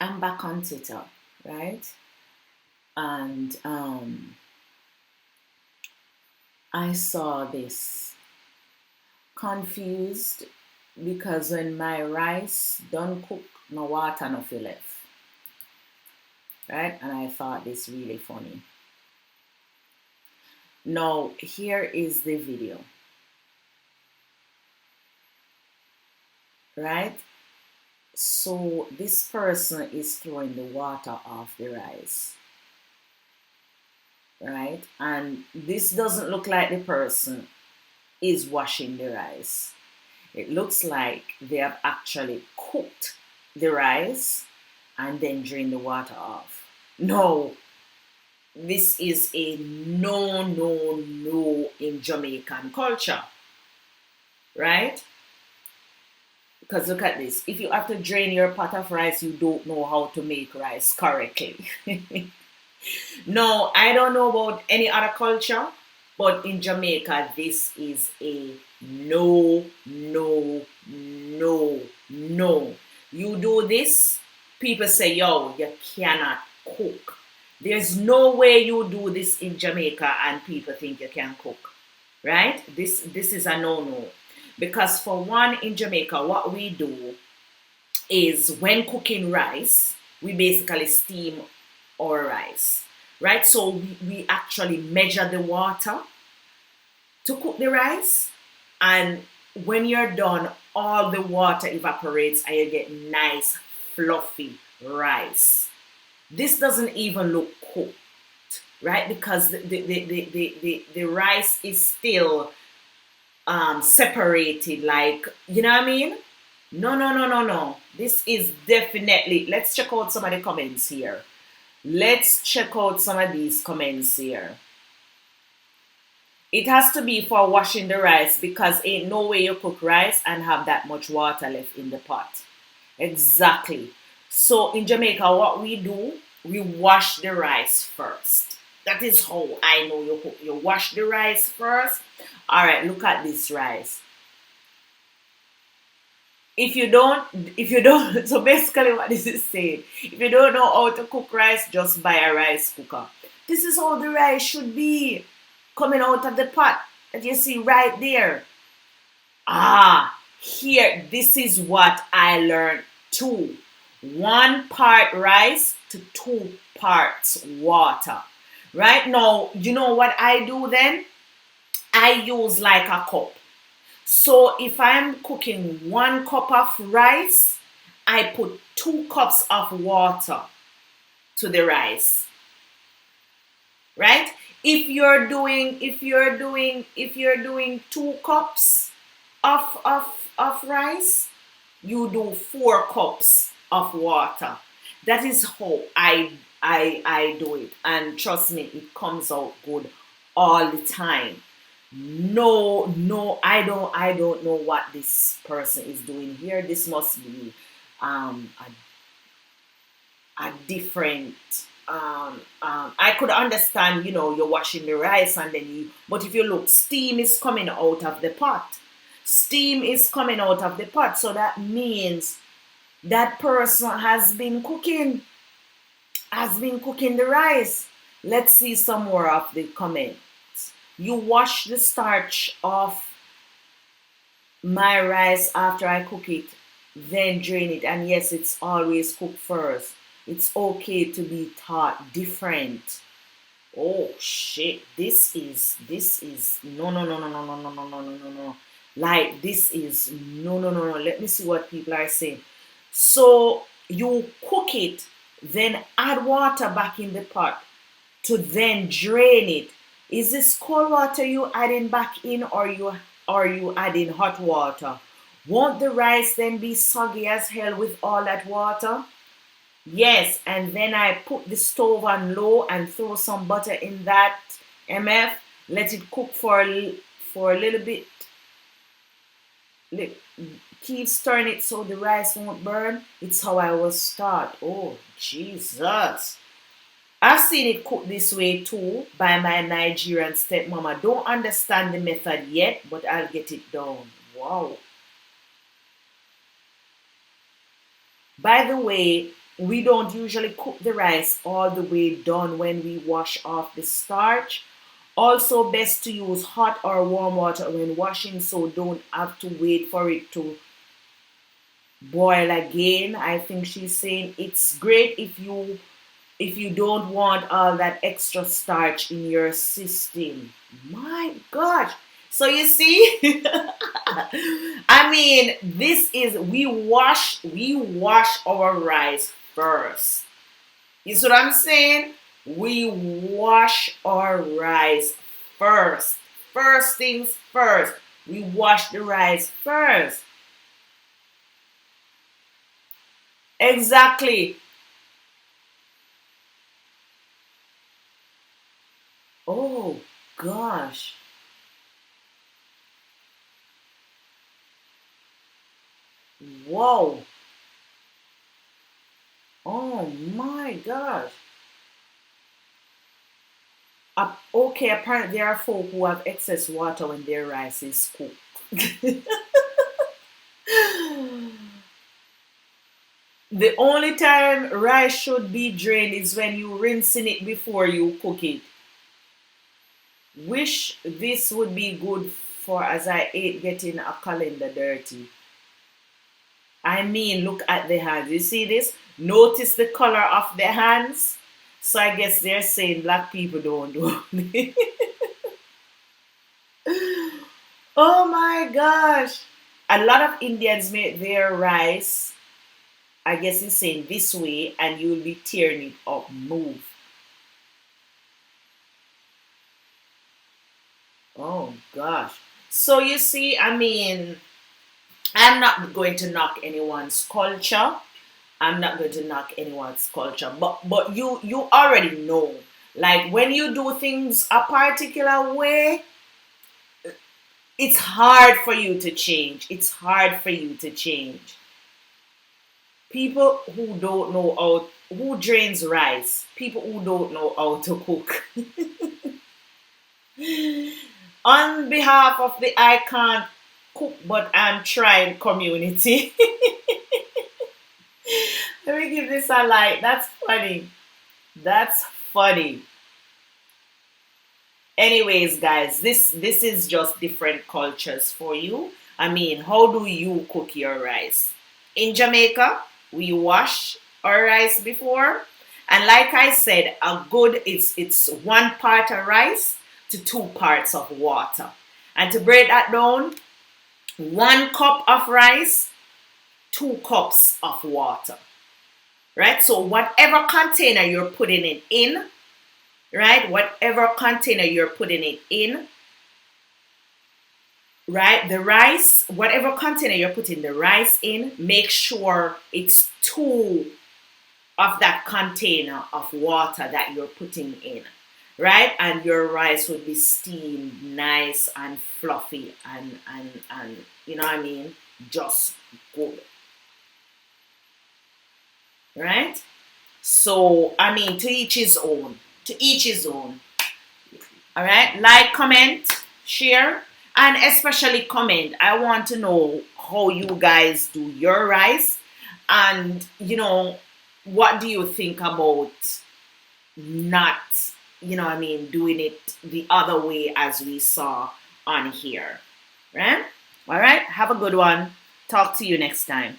I'm back on Twitter, right? And I saw this confused because when my rice done cook, no water no feel left, right? And I thought this really funny. Now here is the video, right? So this person is throwing the water off the rice, right? And this doesn't look like the person is washing the rice. It looks like they have actually cooked the rice and then drained the water off. No, this is a no in Jamaican culture, right? Because look at this. If you have to drain your pot of rice, you don't know how to make rice correctly. No, I don't know about any other culture, but in Jamaica, this is a no. You do this, people say, yo, you cannot cook. There's no way you do this in Jamaica and people think you can cook, right? This is a no. Because for one, in Jamaica, what we do is when cooking rice, we basically steam our rice, right? So we actually measure the water to cook the rice, and when you're done, all the water evaporates and you get nice, fluffy rice. This doesn't even look cooked, right? Because the rice is still separated, like, you know what I mean? No. This is definitely, let's check out some of the comments here. Let's check out some of these comments here. It has to be for washing the rice because ain't no way you cook rice and have that much water left in the pot. Exactly. So in Jamaica, what we do, we wash the rice first. That is how I know you cook. You wash the rice first. All right, look at this rice. If you don't, so basically what this is saying, if you don't know how to cook rice, just buy a rice cooker. This is how the rice should be coming out of the pot that you see right there. Here, this is what I learned too. 1 part rice to 2 parts water. Right now, you know what I do then? I use like a cup. So if I'm cooking 1 cup of rice, I put 2 cups of water to the rice. Right? If you're doing 2 cups of rice, you do 4 cups of water. That is how I do it. And trust me, it comes out good all the time. No, I don't know what this person is doing here. This must be a different I could understand, you're washing the rice and then but if you look, steam is coming out of the pot. Steam is coming out of the pot. So that means that person has been cooking the rice. Let's see some more of the comments. You wash the starch off my rice after I cook it, then drain it. And yes, it's always cooked first. It's okay to be taught different. Oh shit, this is no. Like, this is no. Let me see what people are saying. So you cook it, then add water back in the pot to then drain it. Is this cold water you adding back in, or you adding hot water? Won't the rice then be soggy as hell with all that water? Yes, and then I put the stove on low and throw some butter in that MF. Let it cook for a little bit. Li- Keep stirring it so the rice won't burn. It's how I was taught. Oh, Jesus. I've seen it cooked this way too by my Nigerian stepmama. Don't understand the method yet, but I'll get it down. Wow. By the way, we don't usually cook the rice all the way done when we wash off the starch. Also, best to use hot or warm water when washing so don't have to wait for it to boil again. I think she's saying it's great if you don't want all that extra starch in your system. My gosh. So you see, I mean, this is we wash our rice first. You see what I'm saying? We wash our rice first. First things first. We wash the rice first. Exactly. Oh gosh. Whoa. Oh my gosh. Okay, apparently there are folk who have excess water when their rice is cooked. The only time rice should be drained is when you rinsing it before you cook it. Wish this would be good for as I ate getting a calendar dirty. I mean, look at the hands. You see this? Notice the color of the hands. So I guess they're saying black people don't do it. Oh my gosh. A lot of Indians make their rice, I guess it's saying this way, and you'll be tearing it up. Move. Oh gosh. So you see, I mean, I'm not going to knock anyone's culture. I'm not going to knock anyone's culture, but you already know. Like when you do things a particular way, it's hard for you to change. It's hard for you to change. People who don't know who drains rice, people who don't know how to cook. On behalf of the I can't cook but I'm trying community, let me give this a like. That's funny. That's funny. Anyways, guys, this is just different cultures for you. I mean, how do you cook your rice? In Jamaica, we wash our rice before, and like I said, a good is it's one part of rice to two parts of water. And to break that down, 1 cup of rice, 2 cups of water. Right? So whatever container you're putting it in, right? Whatever container you're putting it in, right? The rice, whatever container you're putting the rice in, make sure it's two of that container of water that you're putting in, right? And your rice would be steamed nice and fluffy and you know what I mean? Just good, right? So I mean, to each his own. To each his own. All right, like, comment, share, and especially comment. I want to know how you guys do your rice, and what do you think about not, I mean, doing it the other way as we saw on here, right? All right, have a good one. Talk to you next time.